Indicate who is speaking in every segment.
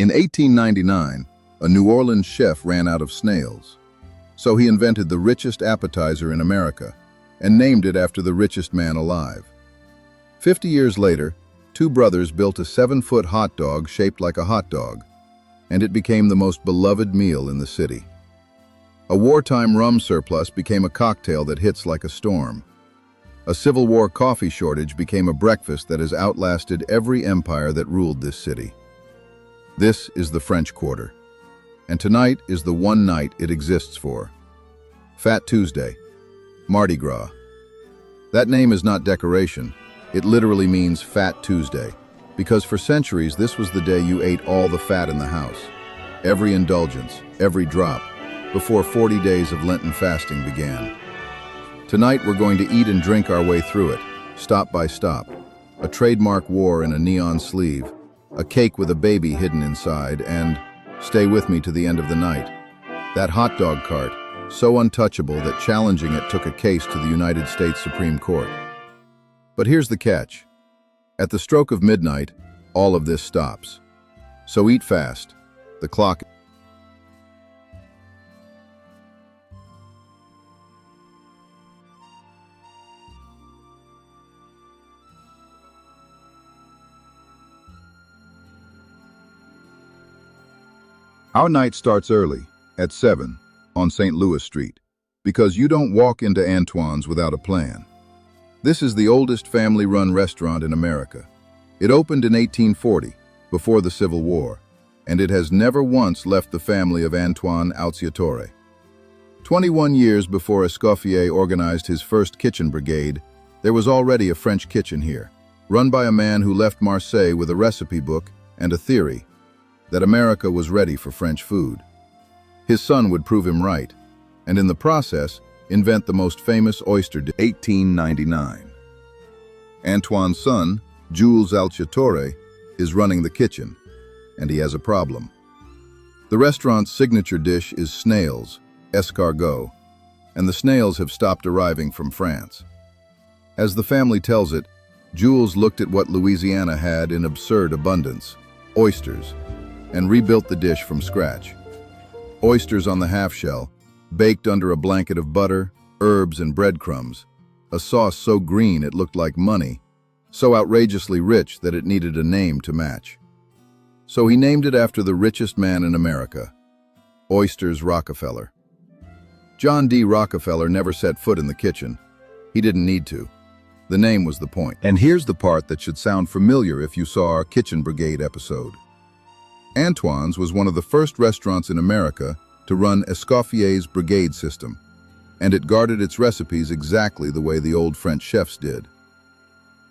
Speaker 1: In 1899, a New Orleans chef ran out of snails. So he invented the richest appetizer in America and named it after the richest man alive. 50 years later, two brothers built a 7-foot hot dog shaped like a hot dog, and it became the most beloved meal in the city. A wartime rum surplus became a cocktail that hits like a storm. A Civil War coffee shortage became a breakfast that has outlasted every empire that ruled this city. This is the French Quarter, and tonight is the one night it exists for. Fat Tuesday, Mardi Gras. That name is not decoration, it literally means Fat Tuesday, because for centuries this was the day you ate all the fat in the house. Every indulgence, every drop, before 40 days of Lenten fasting began. Tonight we're going to eat and drink our way through it, stop by stop. A trademark war in a neon sleeve, a cake with a baby hidden inside, and stay with me to the end of the night. That hot dog cart, so untouchable that challenging it took a case to the United States Supreme Court. But here's the catch. At the stroke of midnight, all of this stops. So eat fast. The clock. Our night starts early, at 7, on St. Louis Street, because you don't walk into Antoine's without a plan. This is the oldest family-run restaurant in America. It opened in 1840, before the Civil War, and it has never once left the family of Antoine Alciatore. 21 years before Escoffier organized his first kitchen brigade, there was already a French kitchen here, run by a man who left Marseille with a recipe book and a theory that America was ready for French food. His son would prove him right, and in the process, invent the most famous oyster dish. 1899. Antoine's son, Jules Alciatore, is running the kitchen, and he has a problem. The restaurant's signature dish is snails, escargot, and the snails have stopped arriving from France. As the family tells it, Jules looked at what Louisiana had in absurd abundance, oysters, and rebuilt the dish from scratch. Oysters on the half-shell, baked under a blanket of butter, herbs, and breadcrumbs, a sauce so green it looked like money, so outrageously rich that it needed a name to match. So he named it after the richest man in America, Oysters Rockefeller. John D. Rockefeller never set foot in the kitchen. He didn't need to. The name was the point. And here's the part that should sound familiar if you saw our Kitchen Brigade episode. Antoine's was one of the first restaurants in America to run Escoffier's brigade system, and it guarded its recipes exactly the way the old French chefs did.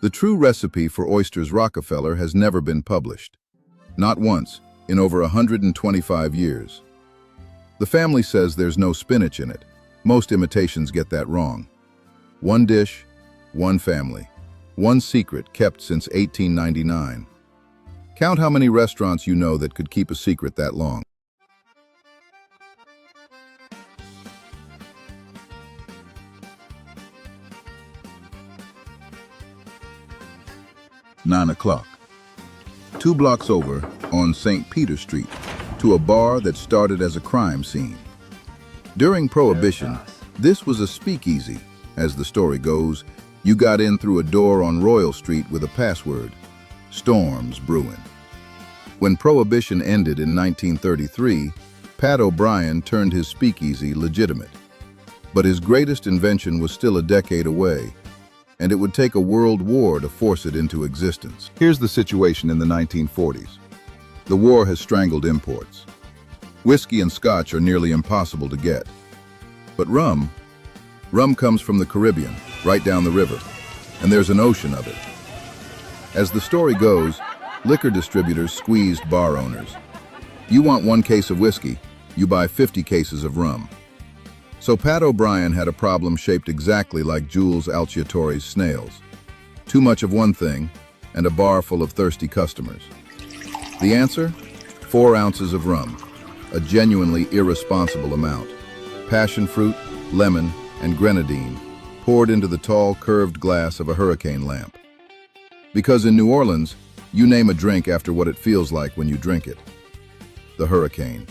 Speaker 1: The true recipe for Oysters Rockefeller has never been published. Not once, in over 125 years. The family says there's no spinach in it. Most imitations get that wrong. One dish, one family, one secret kept since 1899. Count how many restaurants you know that could keep a secret that long. "9 o'clock. 2 blocks over, on St. Peter Street, to a bar that started as a crime scene. During Prohibition, this was a speakeasy. As the story goes, you got in through a door on Royal Street with a password. Storms brewing. When Prohibition ended in 1933, Pat O'Brien turned his speakeasy legitimate. But his greatest invention was still a decade away, and it would take a world war to force it into existence. Here's the situation in the 1940s. The war has strangled imports. Whiskey and scotch are nearly impossible to get. But rum comes from the Caribbean, right down the river, and there's an ocean of it. As the story goes, liquor distributors squeezed bar owners. You want 1 case of whiskey, you buy 50 cases of rum. So Pat O'Brien had a problem shaped exactly like Jules Alciatore's snails. Too much of one thing, and a bar full of thirsty customers. The answer? 4 ounces of rum, a genuinely irresponsible amount. Passion fruit, lemon, and grenadine, poured into the tall, curved glass of a hurricane lamp. Because in New Orleans, you name a drink after what it feels like when you drink it. the hurricane.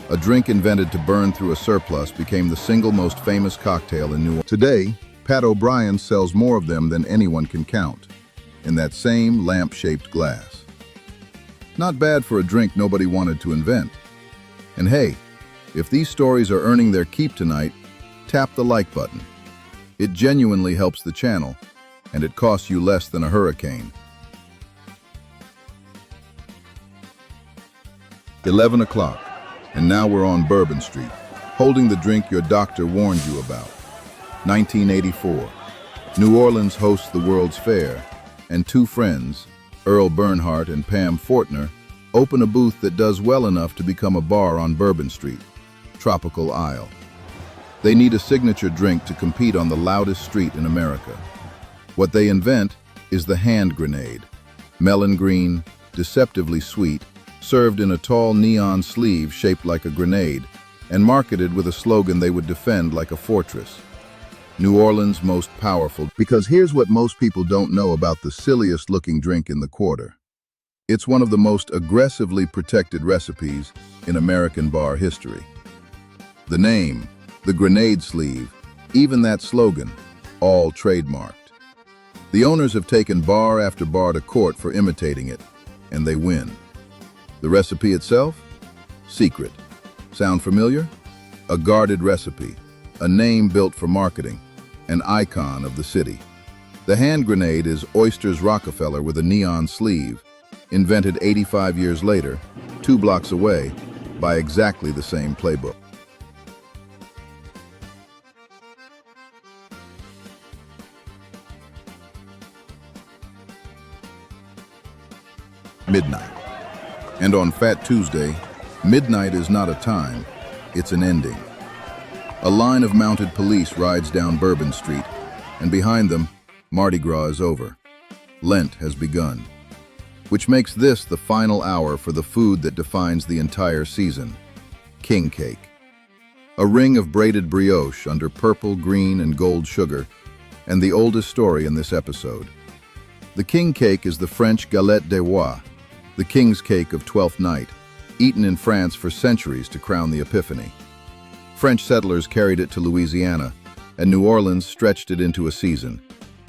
Speaker 1: A drink invented to burn through a surplus became the single most famous cocktail in New Orleans. Today, Pat O'Brien sells more of them than anyone can count, in that same lamp-shaped glass. Not bad for a drink nobody wanted to invent. And hey, if these stories are earning their keep tonight, tap the like button. It genuinely helps the channel, and it costs you less than a hurricane. 11 o'clock, and now we're on Bourbon Street, holding the drink your doctor warned you about. 1984. New Orleans hosts the World's Fair, and two friends, Earl Bernhardt and Pam Fortner, open a booth that does well enough to become a bar on Bourbon Street, Tropical Isle. They need a signature drink to compete on the loudest street in America. What they invent is the hand grenade, melon green, deceptively sweet, served in a tall neon sleeve shaped like a grenade, and marketed with a slogan they would defend like a fortress. New Orleans' most powerful. Because here's what most people don't know about the silliest looking drink in the quarter. It's one of the most aggressively protected recipes in American bar history. The name, the grenade sleeve, even that slogan, all trademarked. The owners have taken bar after bar to court for imitating it, and they win. The recipe itself? Secret. Sound familiar? A guarded recipe, a name built for marketing, an icon of the city. The hand grenade is Oyster's Rockefeller with a neon sleeve, invented 85 years later, 2 blocks away, by exactly the same playbook. Midnight. And on Fat Tuesday, midnight is not a time, it's an ending. A line of mounted police rides down Bourbon Street, and behind them, Mardi Gras is over. Lent has begun, which makes this the final hour for the food that defines the entire season, king cake. A ring of braided brioche under purple, green, and gold sugar, and the oldest story in this episode. The king cake is the French galette des rois, the king's cake of Twelfth Night, eaten in France for centuries to crown the Epiphany. French settlers carried it to Louisiana, and New Orleans stretched it into a season,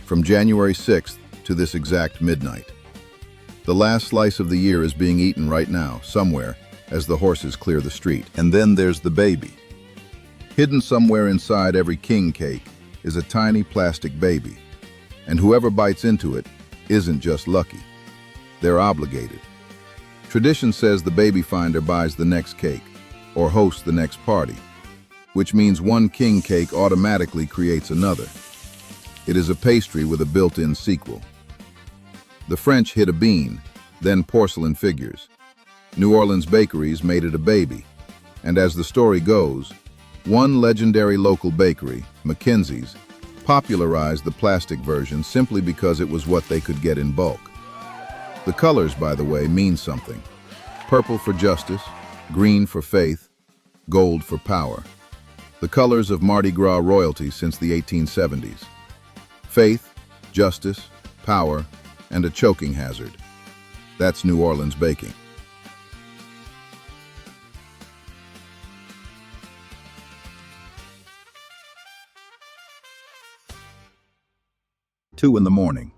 Speaker 1: from January 6th to this exact midnight. The last slice of the year is being eaten right now, somewhere, as the horses clear the street. And then there's the baby. Hidden somewhere inside every king cake is a tiny plastic baby, and whoever bites into it isn't just lucky. They're obligated. Tradition says the baby finder buys the next cake, or hosts the next party, which means one king cake automatically creates another. It is a pastry with a built-in sequel. The French hid a bean, then porcelain figures. New Orleans bakeries made it a baby, and as the story goes, one legendary local bakery, McKenzie's, popularized the plastic version simply because it was what they could get in bulk. The colors, by the way, mean something. Purple for justice, green for faith, gold for power. The colors of Mardi Gras royalty since the 1870s. Faith, justice, power, and a choking hazard. That's New Orleans baking. Two in the morning.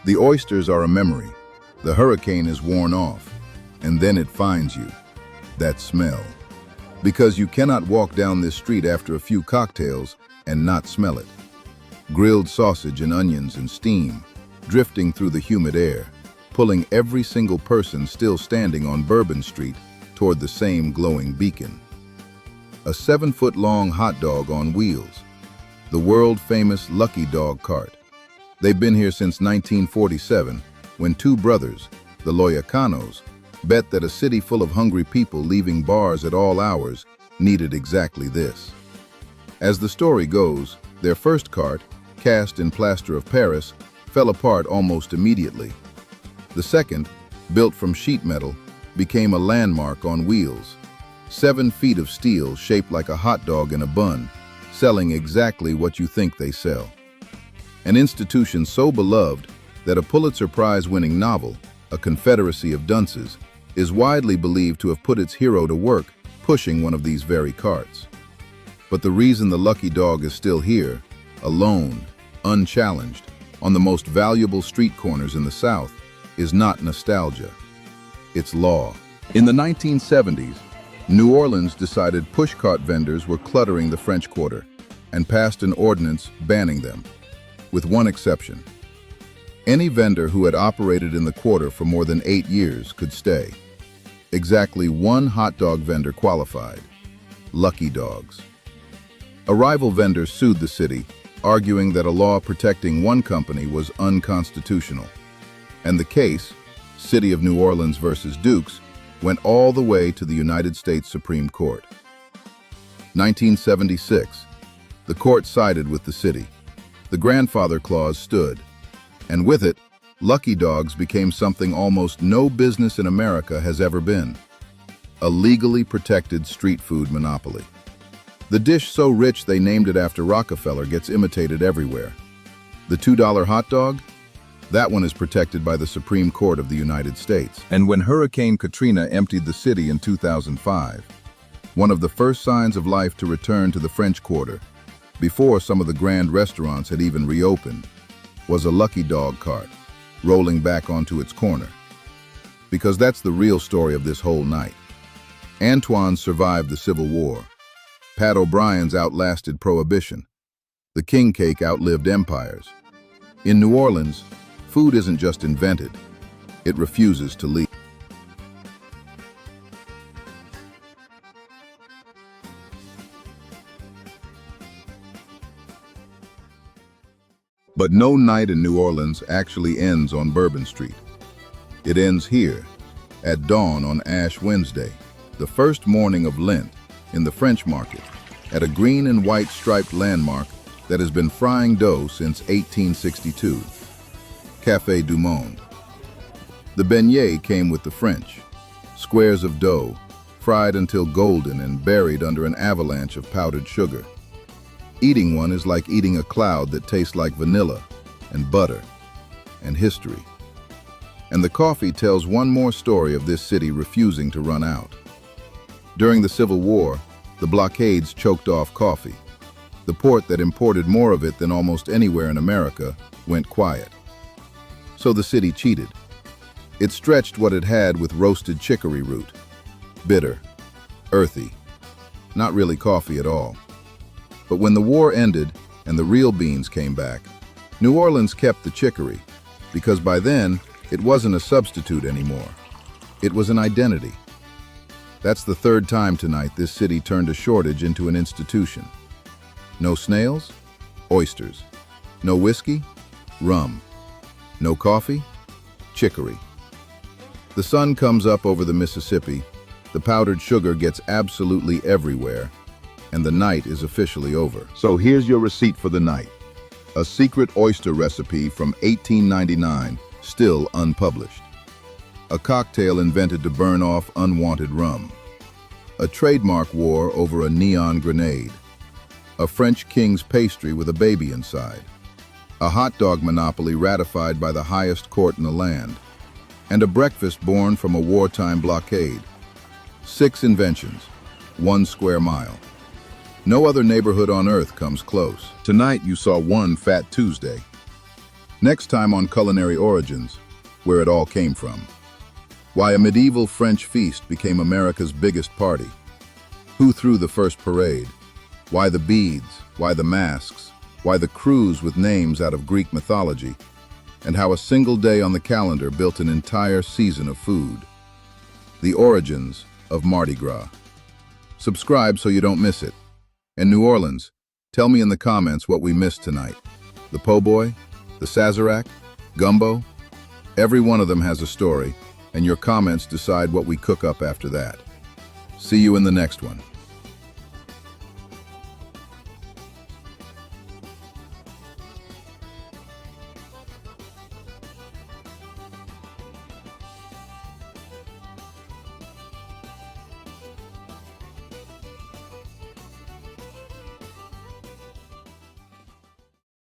Speaker 1: The oysters are a memory. The hurricane is worn off, and then it finds you. That smell. Because you cannot walk down this street after a few cocktails and not smell it. Grilled sausage and onions and steam, drifting through the humid air, pulling every single person still standing on Bourbon Street toward the same glowing beacon. A 7-foot-long hot dog on wheels, the world-famous Lucky Dog cart. They've been here since 1947, when two brothers, the Loyacanos, bet that a city full of hungry people leaving bars at all hours needed exactly this. As the story goes, their first cart, cast in plaster of Paris, fell apart almost immediately. The second, built from sheet metal, became a landmark on wheels. 7 feet of steel shaped like a hot dog in a bun, selling exactly what you think they sell. An institution so beloved that a Pulitzer Prize-winning novel, A Confederacy of Dunces, is widely believed to have put its hero to work pushing one of these very carts. But the reason the lucky dog is still here, alone, unchallenged, on the most valuable street corners in the South, is not nostalgia. It's law. In the 1970s, New Orleans decided pushcart vendors were cluttering the French Quarter and passed an ordinance banning them, with one exception. Any vendor who had operated in the quarter for more than 8 years could stay. Exactly one hot dog vendor qualified: Lucky Dogs. A rival vendor sued the city, arguing that a law protecting one company was unconstitutional. And the case, City of New Orleans versus Dukes, went all the way to the United States Supreme Court. 1976. The court sided with the city. The grandfather clause stood, and with it, Lucky Dogs became something almost no business in America has ever been: a legally protected street food monopoly. The dish so rich they named it after Rockefeller gets imitated everywhere. The $2 hot dog? That one is protected by the Supreme Court of the United States. And when Hurricane Katrina emptied the city in 2005, one of the first signs of life to return to the French Quarter, before some of the grand restaurants had even reopened, was a Lucky Dog cart, rolling back onto its corner. Because that's the real story of this whole night. Antoine survived the Civil War. Pat O'Brien's outlasted Prohibition. The king cake outlived empires. In New Orleans, food isn't just invented, it refuses to leave. But no night in New Orleans actually ends on Bourbon Street. It ends here, at dawn on Ash Wednesday, the first morning of Lent, in the French Market, at a green and white striped landmark that has been frying dough since 1862, Café du Monde. The beignet came with the French, squares of dough, fried until golden and buried under an avalanche of powdered sugar. Eating one is like eating a cloud that tastes like vanilla and butter and history. And the coffee tells one more story of this city refusing to run out. During the Civil War, the blockades choked off coffee. The port that imported more of it than almost anywhere in America went quiet. So the city cheated. It stretched what it had with roasted chicory root. Bitter, earthy, not really coffee at all. But when the war ended and the real beans came back, New Orleans kept the chicory, because by then it wasn't a substitute anymore. It was an identity. That's the third time tonight this city turned a shortage into an institution. No snails? Oysters. No whiskey? Rum. No coffee? Chicory. The sun comes up over the Mississippi, the powdered sugar gets absolutely everywhere, and the night is officially over. So here's your receipt for the night. A secret oyster recipe from 1899, still unpublished. A cocktail invented to burn off unwanted rum. A trademark war over a neon grenade. A French king's pastry with a baby inside. A hot dog monopoly ratified by the highest court in the land. And a breakfast born from a wartime blockade. 6 inventions, 1 square mile. No other neighborhood on earth comes close. Tonight you saw one Fat Tuesday. Next time on Culinary Origins, where it all came from. Why a medieval French feast became America's biggest party. Who threw the first parade? Why the beads? Why the masks? Why the crews with names out of Greek mythology? And how a single day on the calendar built an entire season of food. The origins of Mardi Gras. Subscribe so you don't miss it. And New Orleans, tell me in the comments what we missed tonight. The po' boy? The sazerac? Gumbo? Every one of them has a story, and your comments decide what we cook up after that. See you in the next one.